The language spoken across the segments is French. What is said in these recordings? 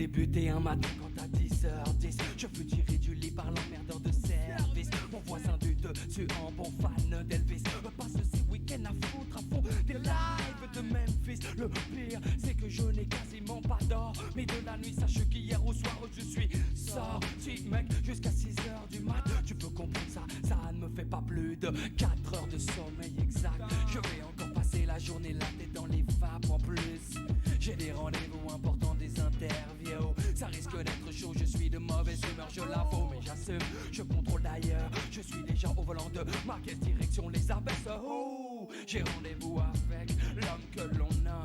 débuté un matin quand à 10h10 je fus tiré du lit par l'emmerdeur de service. Mon voisin du dessus en bon fan d'Elvis passe ses week-ends à foutre à fond des lives de Memphis. Le pire c'est que je n'ai quasiment pas d'or, mais de la nuit sache qu'hier au soir je suis sorti mec jusqu'à 6h du mat. Tu peux comprendre ça ne me fait pas plus de 4 heures de sommeil exact. Je vais encore passer la journée la tête dans les vapes en plus. J'ai des rendez-vous importants, des interviews. Ça risque d'être chaud, je suis de mauvaise humeur, je l'avoue, mais j'assume, je contrôle d'ailleurs. Je suis déjà au volant de ma caisse, direction les abeilles. Oh, j'ai rendez-vous avec l'homme que l'on nomme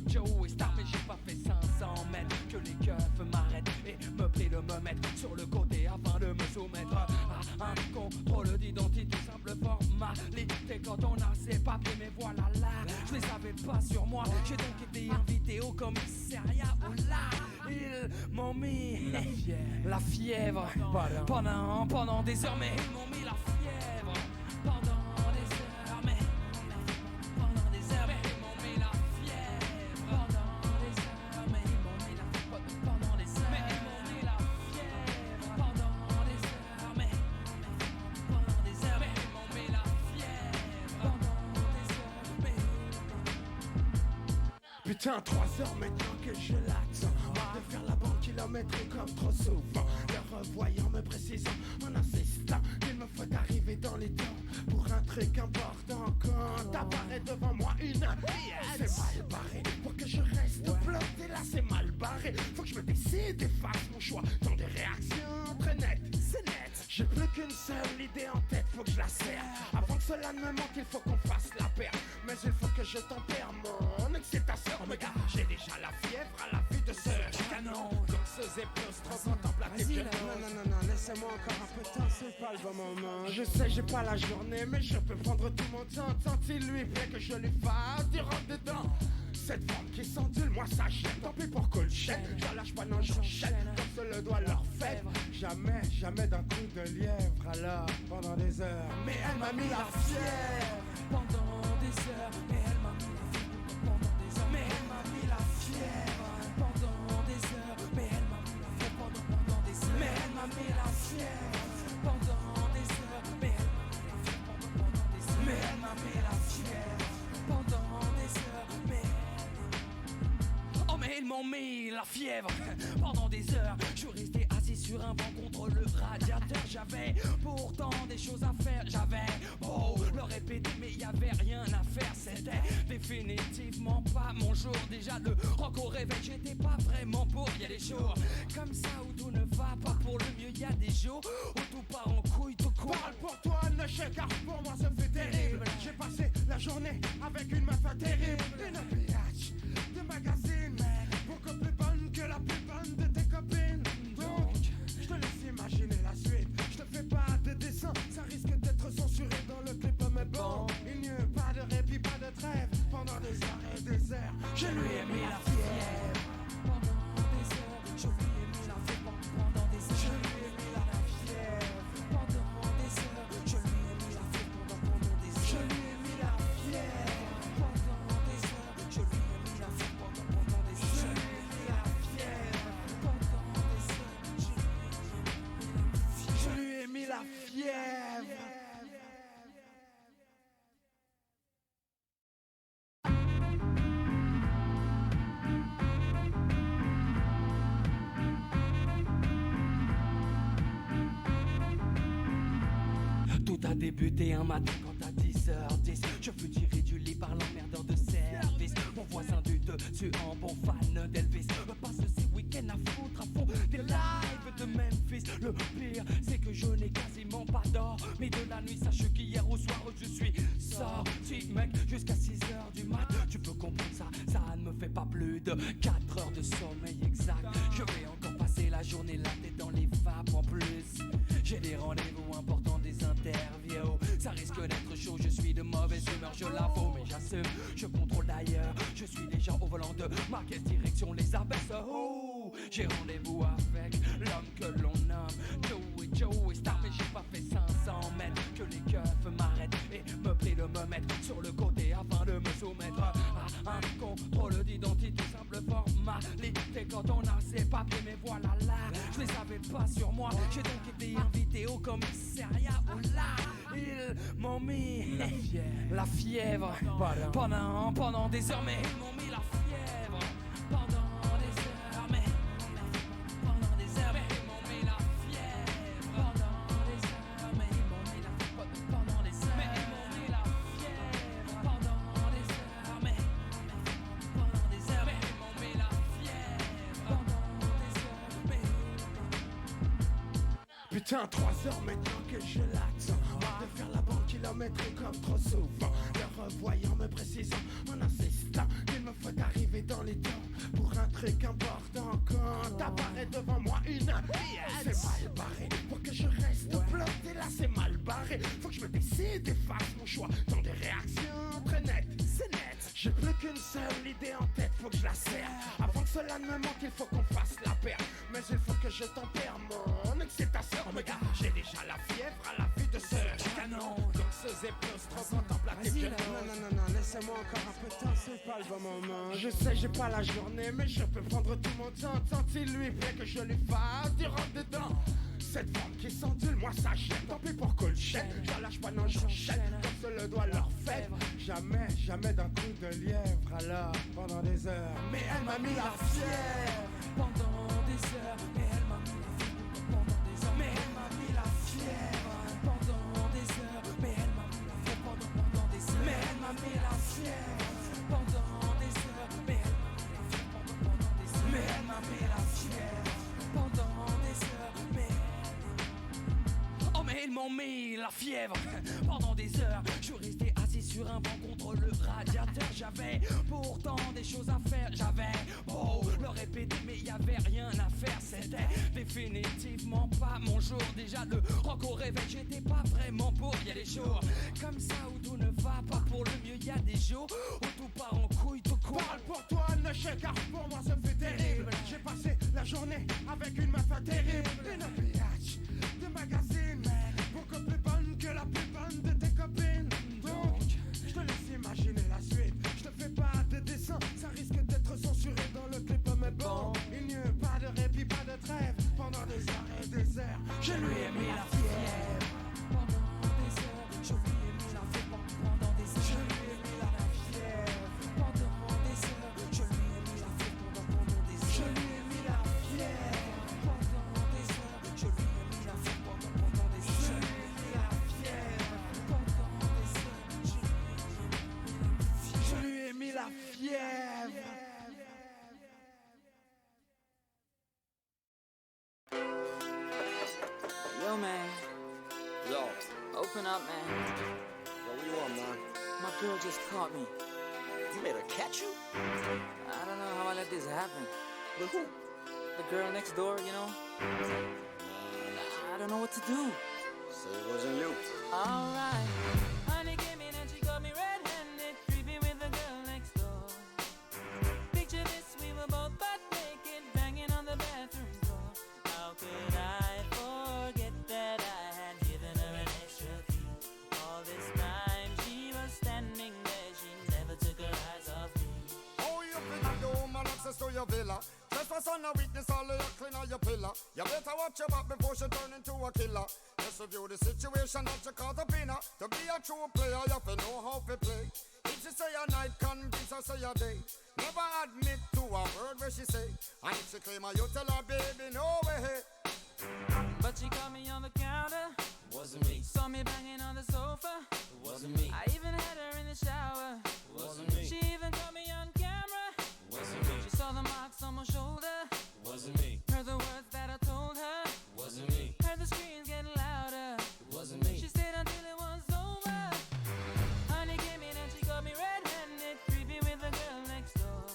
Joey Star, mais j'ai pas fait 500 mètres que les keufs m'arrêtent et me prient de me mettre sur le côté afin de me soumettre à un contrôle d'identité. Simple formalité quand on a ses papiers, mais voilà là, je les avais pas sur moi. J'ai donc été invité au commissariat où là, ils m'ont mis la fièvre pendant des heures, mais ils m'ont mis la fièvre pendant des heures, mais pendant des heures, mais ils m'ont mis la fièvre pendant des heures, mais ils m'ont mis la fièvre pendant des heures, mais ils m'ont mis la fièvre pendant des heures, mais pendant des heures, mais ils m'ont mis la fièvre pendant des heures, mais putain, 3 heures maintenant que je l'attends, de faire la banque kilométrique comme trop souvent. Le revoyant me précisant en insistant qu'il me faut arriver dans les temps pour un truc important. Quand apparaît devant moi une c'est mal barré pour que je reste bloqué là, c'est mal barré. Faut que je me décide et fasse mon choix dans des réactions très nettes. C'est net, j'ai plus qu'une seule idée en tête, faut que je la serre. Avant que cela ne me manque, il faut qu'on fasse la paire. Mais il faut que je tempère mon excitation. Oh my god, j'ai déjà la fièvre à la vue de ce canon. Danseuse et plus trop contemplative. Non, laissez-moi encore un peu de temps, c'est pas le bon moment. Je sais, j'ai pas la journée, mais je peux prendre tout mon temps. Tant il lui plaît que je lui fasse du rentre dedans. Cette forme qui s'endule, moi ça gêne. Tant pis pour cool chaîne, j'en lâche pas, non j'enchaîne. Comme se le doit leur fève. Jamais d'un coup de lièvre. Alors, pendant des heures, mais elle m'a mis la fièvre pendant des heures, mais elle m'a mis la fièvre pendant des heures, mais elle m'a mis la fièvre pendant des heures, mais elle m'a mis la fièvre pendant des heures, mais elle m'a mis la fièvre pendant des heures, mais elle m'a mis la fièvre pendant des heures, mais elle m'a mis la fièvre pendant des heures, mais oh mais ils m'ont mis la fièvre pendant des heures. Je suis resté assis sur un banc contre le radiateur. J'avais pourtant des choses à faire. J'avais beau le répéter mais y avait rien à faire. C'était définitivement pas mon jour. Déjà le rock au réveil j'étais pas vraiment pour. Y'a des jours comme ça où tout ne va pas pour le mieux. Y'a des jours où tout part en couille, tout court. Parle pour toi ne chèque car pour moi ça fait terrible. J'ai passé la journée avec une meuf terrible. Une biatch de magazine, beaucoup plus bonne que la plus bonne de tes copines. Donc, je te laisse imaginer la suite. Je te fais pas de dessin, ça risque d'être censuré dans le clip. Mais bon, il n'y a pas de répit, pas de trêve. Pendant des heures et des heures, je lui ai mis la fièvre. Pendant des heures, je lui ai mis la fièvre pendant des heures, je lui ai mis la fièvre pendant des heures, je lui ai mis la fièvre pendant des heures, je lui ai mis la fièvre pendant des heures, je lui ai mis la fièvre pendant des heures, je lui ai mis la fièvre pendant des heures, je lui ai mis la fièvre. Tout a débuté un matin quand à 10h10 je fus tiré du lit par l'emmerdeur de service. Mon voisin du dessus en bon fan d'Elvis passe ses week-ends à foutre à fond des lives de Memphis. Le pire c'est que je n'ai quasiment pas d'or, mais de la nuit sache qu'hier au soir je suis sorti mec jusqu'à 6h du mat. Tu peux comprendre ça ne me fait pas plus de 4 heures de sommeil exact. Je vais encore passer la journée la tête dans les vapes en plus. J'ai des rendez-vous importants, des interviews. Ça risque d'être chaud, je suis de mauvaise humeur, je l'avoue, mais j'assume, je contrôle d'ailleurs. Je suis déjà au volant de ma caisse, direction les abeilles. Oh, j'ai rendez-vous avec l'homme que l'on nomme Joey Star, mais j'ai pas fait 500 mètres que les keufs m'arrêtent et me prient de me mettre sur le côté afin de me soumettre à un contrôle d'identité. Simple formalité quand on a ces papiers, mais voilà là, je les avais pas sur moi. J'ai donc été invité au commissariat où là, ils m'ont mis la fièvre pendant des heures, mais ils m'ont mis la fièvre pendant des heures, mais pendant des heures, mais ils m'ont mis la fièvre pendant des heures, mais ils m'ont mis la fièvre pendant des heures, mais ils m'ont mis la fièvre pendant des heures, mais pendant des heures, mais ils m'ont mis la fièvre pendant des heures, mais putain, 3 heures maintenant que je l'attends. Hors de faire la banque kilométrique comme trop souvent. Le revoyant me précisant en insistant qu'il me faut arriver dans les temps pour un truc important. Quand apparaît devant moi une pièce, c'est mal barré. Pour que je reste bloqué là, c'est mal barré. Faut que je me décide et fasse mon choix dans des réactions très nettes. C'est net. J'ai plus qu'une seule idée en tête, faut que je la serre. Avant que cela ne me manque, il faut qu'on fasse la paire. Mais il faut que je tempère mon excitation. Oh my God, j'ai déjà la fièvre à la vue de ce canon. Donc ce épreuves trop contemplatif. Non, laissez-moi encore un peu de temps, c'est pas le bon moment. Je sais, j'ai pas la journée, mais je peux prendre tout mon temps. Tant il lui plaît que je lui fasse du rentre dedans. Cette forme qui s'endule, moi ça gêne. Tant pis pour qu'on le chaîne, je lâche pas, non j'enchaîne. Comme se le doigt leur fèvre. Jamais d'un coup de lièvre. Alors, pendant des heures, mais elle m'a mis la fièvre pendant des heures, mais elle m'a mis la fièvre pendant des heures, mais elle m'a mis la fièvre pendant des heures, mais elle m'a mis la fièvre pendant des heures, mais elle m'a mis la fièvre pendant des heures, mais elle m'a mis la fièvre pendant des heures, mais elle m'a mis la fièvre pendant des heures, mais oh mais ils m'ont mis la fièvre pendant des heures. Je suis resté assis sur un banc contre le radiateur. J'avais pourtant des choses à faire. J'avais beau le répéter, mais y avait rien à faire. C'était définitivement pas mon jour. Déjà le rock au réveil, j'étais pas vraiment pour. Y a des jours comme ça où tout ne va pas pour le mieux. Y a des jours où tout part en couille, tout court. Parle pour toi, ne chèque, car pour moi ça fait terrible. J'ai passé la journée avec une meuf terrible. Une pillage de magazine, beaucoup plus bonne que la plus bonne de tes copines. Donc, je te laisse imaginer la suite. Je te fais pas de dessin, ça risque d'être censuré dans le clip. Mais bon, il n'y a pas de répit, pas de trêve. Pendant des heures et des heures, je lui ai mis la fièvre. Pendant des heures, je lui ai mis la fièvre. Pendant des heures, je lui ai mis la fièvre. Pendant des heures, je lui ai mis la fièvre. Pendant des heures, je lui ai mis la fièvre. Pendant des heures, je lui ai mis la fièvre. Pendant des heures, je lui ai mis la fièvre. Pendant des heures, je lui ai mis la fièvre. Yo, man. Yo. Open up, man. Yo, what you want, man? My girl just caught me. You made her catch you? I don't know how I let this happen. With who? The girl next door, you know? I don't know what to do. So it wasn't you. Alright. Honey came in and she got me red-handed, creepy with the girl next door. Picture this, we were both butt naked, banging on the bathroom door. How could I forget that I had given her an extra key? All this time she was standing there, she never took her eyes off me. Oh, you deny the woman access to your villa. Trespass on a weakness, all of your clean on your pillar. You better watch your back before she turn into a killer. Just review the situation that you caught up in her. To be a true player, you have to know how to play. If she say a night, convince her say a day. Never admit to a word where she say. And if she claim her, you tell her, baby, no way. But she caught me on the counter. Wasn't me. Saw me banging on the sofa. Wasn't me. I even had her in the shower. Wasn't me. She even caught me on camera. Wasn't me. She saw the marks on my shoulder. Wasn't me. Heard the words that I told her. Wasn't me. Heard the screams getting louder. Wasn't me. She stayed until it was over. Honey came in and she got me red-handed, creepy with the girl next door.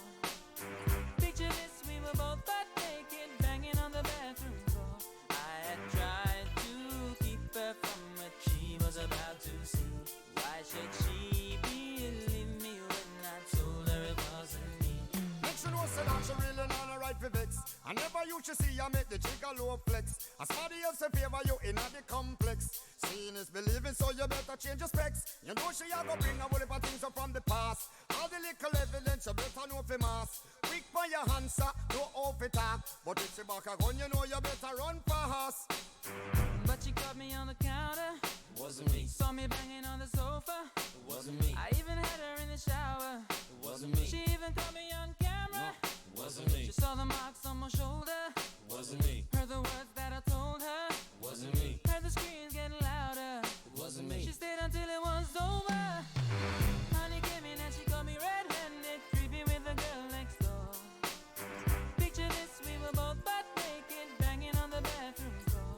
Picture this, we were both butt naked, banging on the bathroom floor. I had tried to keep her from what she was about to see. Why should she believe me when I told her it wasn't me? Make she know say that she really not a right for vex. I never used to see I make the jigger low flex. As somebody else in favor you in the complex. Seeing is believing, so you better change your specs. You know she a go bring a whole heap of things up from the past. All the little evidence you better know for mass. Quick for your answer, no off it talk. But if she back a gun, you know you better run fast. But she caught me on the counter. It wasn't me. Saw me banging on the sofa. It wasn't me. I even had her in the shower. It wasn't me. She even caught me on camera. It wasn't me. She saw the marks on my shoulder. It wasn't me. Heard the words that I told her. It wasn't me. Heard the screams getting louder. It wasn't me. She stayed until it was over. Honey came in and she caught me red-handed, creepy with the girl next door. Picture this, we were both butt naked, banging on the bathroom floor.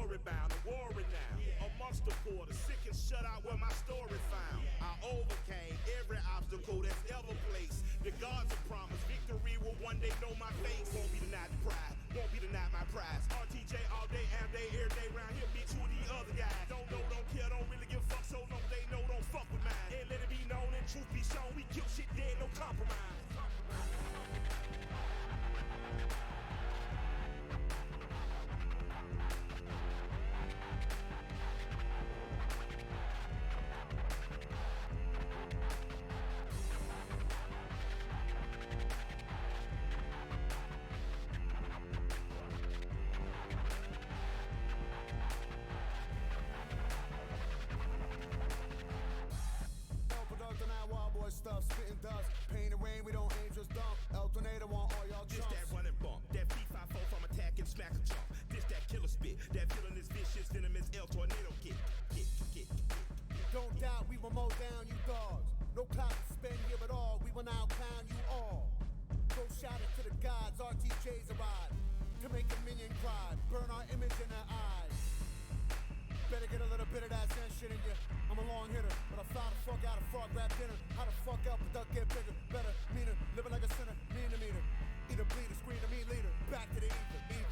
glory bound, and warring now. Amongst the poor, the sick and shut out where my story found. I overcame every obstacle that's ever placed. The gods have promised victory will one day know my face. Won't be denied the pride, won't be denied my prize. RTJ all day, every day, every day round here. Beat you the other guys. Don't know, don't care, don't really give a fuck. So long they know, don't fuck with mine. And let it be known and truth be shown. We kill shit dead, no compromise. Stuff, spitting dust, pain and rain, we don't aim, just dump. El Tornado want all y'all This chumps. that running bump, that P54 from attack and smack a jump. This that killer spit, that villainous vicious venomous El Tornado get. Don't doubt we will mow down you dogs. No clout to spend here at all, we will now clown you all. Go shout it to the gods, RTJs arrive to make a minion cry, burn our image in their eyes. Better get a little bit of that Zen shit in you. I'm a long hitter, but I fly the fuck out of frog rap dinner. How the fuck out, but duck get bigger, better, meaner, living like a sinner, mean to meter. Eat a bleeder, screen to me leader. Back to the ether.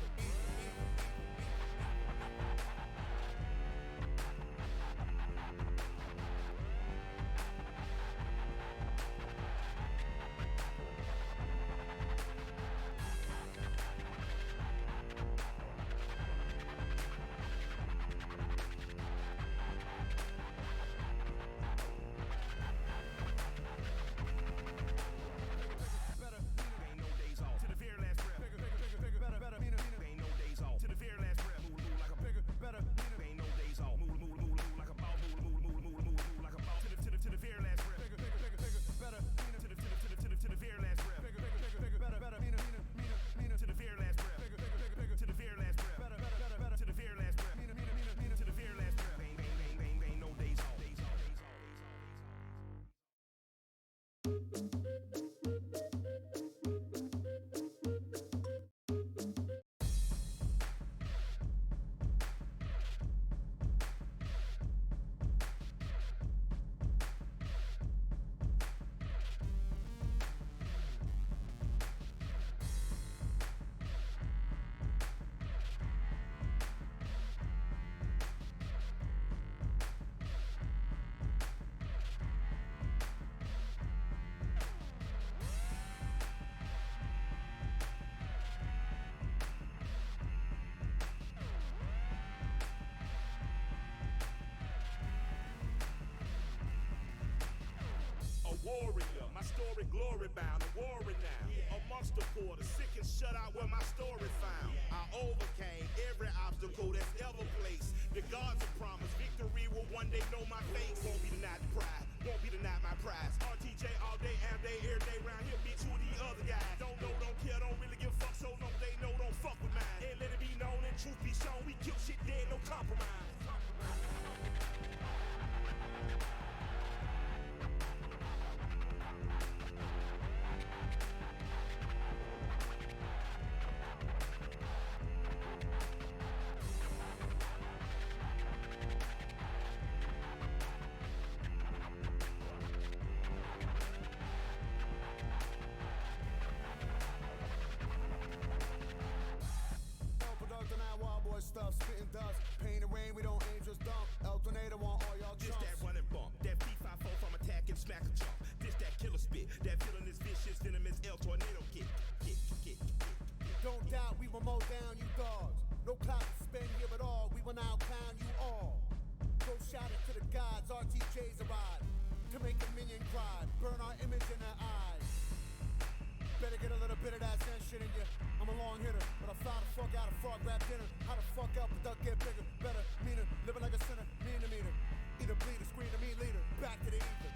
Warrior, my story glory bound and warring now. Amongst the poor, the sick and shut out where my story found. I overcame every obstacle that's ever placed. The gods have promised victory will one day know my face. Won't be denied the pride, won't be denied my prize. RTJ all day, every day round here. Beat you the other guys. Don't know, don't care, don't really give a fuck. So long they know, don't fuck with mine. And let it be known and truth be shown. We kill shit dead, no compromise. Stuff, spitting dust, pain and rain, we don't aim, just dump. El Tornado want all y'all chumps. This that running bump, that P54 from attack and smack a jump. This that killer spit, that villainous vicious venomous El Tornado get. Don't doubt we will mow down you dogs. No clout to spend here at all, we will now clown you all. Go shout it to the gods, RTJs arrive to make a minion cry, burn our image in their eyes. Better get a little bit of that Zen shit in you. I'm a long hitter, but I fly the fuck out of frog rap dinner. How the fuck out, but duck get bigger, better, meaner, living like a sinner, mean to meter. Eat a bleeder, screen to me leader. Back to the ether.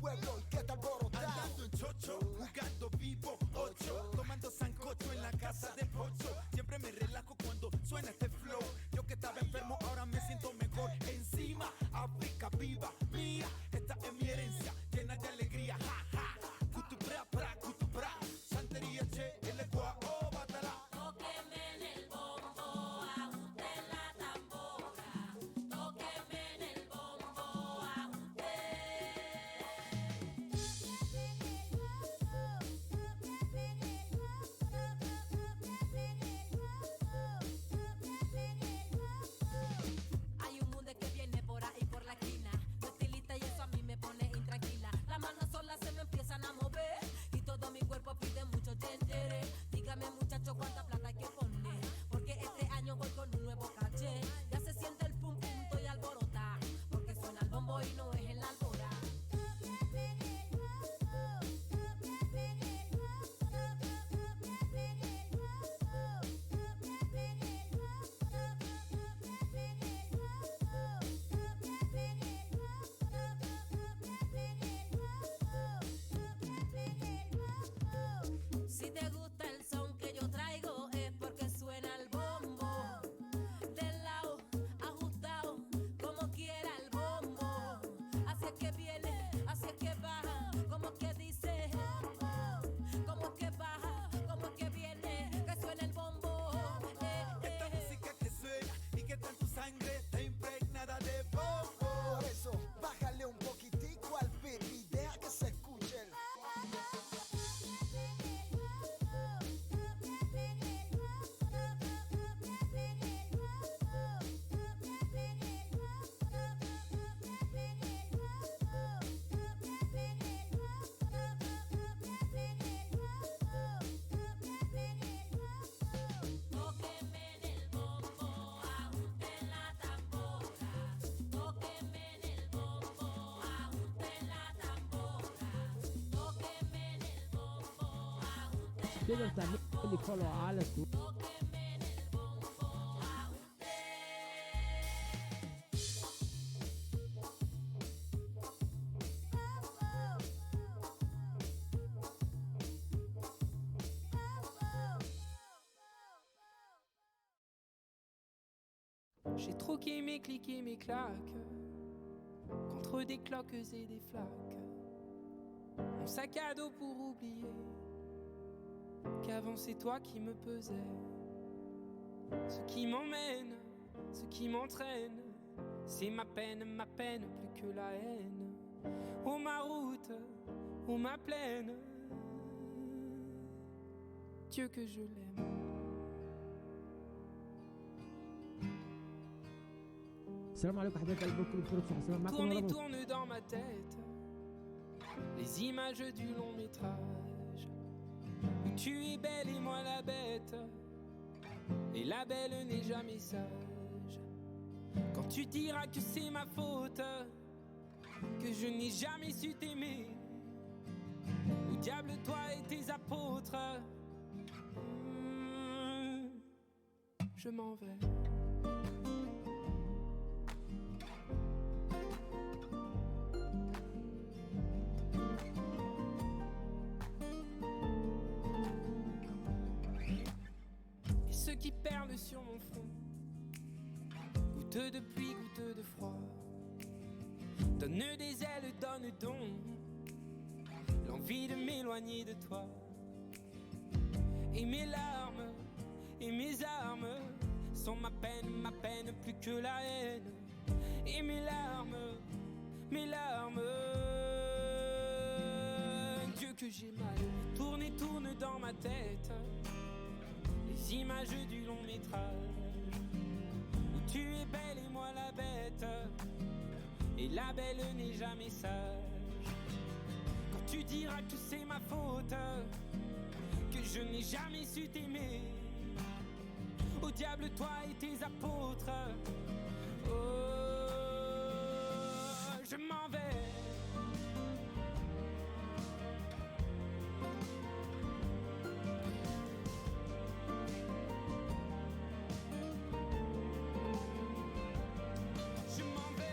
pueblo y que te alborotado. Andando en chocho, jugando vivo, 8, tomando sancocho en la casa de Pocho. Siempre me relajo cuando suena este flow. Yo que estaba enfermo ahora me siento mejor. Encima, África viva, mía, esta es mi herencia, llena de alegría, ja, ja. Cutupra, pra, cutupra, santería, che, el ecuá, oh, batala. Tóqueme en el bombo, ajuste la tambora. Tóqueme en el bombo, ajuste. Hay un mundo que viene por ahí por la esquina. No estilista y eso a mí me pone intranquila. Las manos solas se me empiezan a mover y todo mi cuerpo pide mucho chentere. Dígame muchacho cuánta plata hay que poner, porque este año voy con un nuevo caché. Ya se siente el pum pum, estoy alborota, porque suena el bombo y no es en la albora. Si te gusta el son que yo traigo es porque suena el bombo. Del lado, ajustado, como quiera el bombo. Así es que viene, así es que baja, como es que dice. Como es que baja, como es que viene, que suena el bombo. Esta música que suena y que está en tu sangre está impregnada de bombo. Por eso, bájale un poquitico al beat y deja que se escuchen. Tóqueme en el bombo, ajuste la tambora. Tóqueme en el bombo, ajuste la tambora. Tóqueme en el bombo, ajuste la تقدر تعمل لي فولو على التو- Tóqueme en el bombo, ajuste. J'ai troqué mes clics et mes claques contre des cloques et des flaques. Mon sac à dos pour oublier qu'avant c'est toi qui me pesais. Ce qui m'emmène, ce qui m'entraîne, c'est ma peine plus que la haine. Oh ma route, oh ma plaine, Dieu que je l'aime. السلام عليكم حبايب قلب الكل بخير وصحة سلام معكم Tourne et رمضان. tourne dans ma tête les images du long métrage où tu es belle et moi la bête, et la belle n'est jamais sage. Quand tu diras que c'est ma faute, que je n'ai jamais su t'aimer, au diable toi et tes apôtres, je m'en vais. Ceux qui perlent sur mon front, goutte de pluie, goutte de froid, donne des ailes, donne donc l'envie de m'éloigner de toi. Et mes larmes et mes armes sont ma peine plus que la haine. Et mes larmes, Dieu que j'ai mal. Tourne et tourne dans ma tête les images du long métrage où tu es belle et moi la bête, et la belle n'est jamais sage. Quand tu diras que c'est ma faute, que je n'ai jamais su t'aimer, au diable toi et tes apôtres, oh, je m'en vais. Je m'en vais.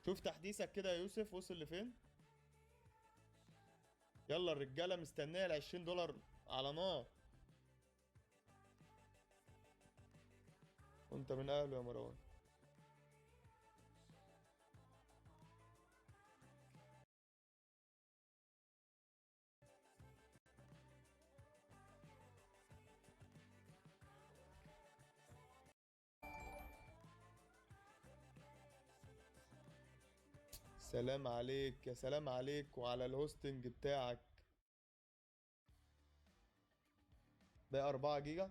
شوف تحديثك كده يا يوسف وصل لفين. يلا الرجاله مستنيه ال 20 دولار على نار. وانت من اهله يا مروان. سلام عليك يا سلام عليك وعلى الهوستنج بتاعك. بقى 4 جيجا.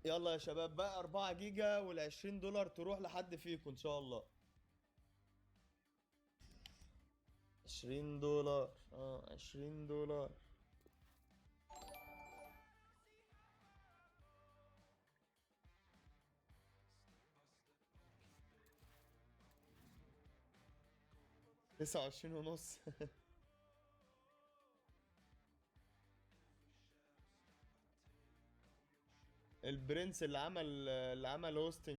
يلا يا شباب بقى 4 جيجا وال 20 دولار تروح لحد فيكم ان شاء الله. 20 دولار 20 دولار. تسعة وعشرين ونص. البرنس اللي عمل هوستنج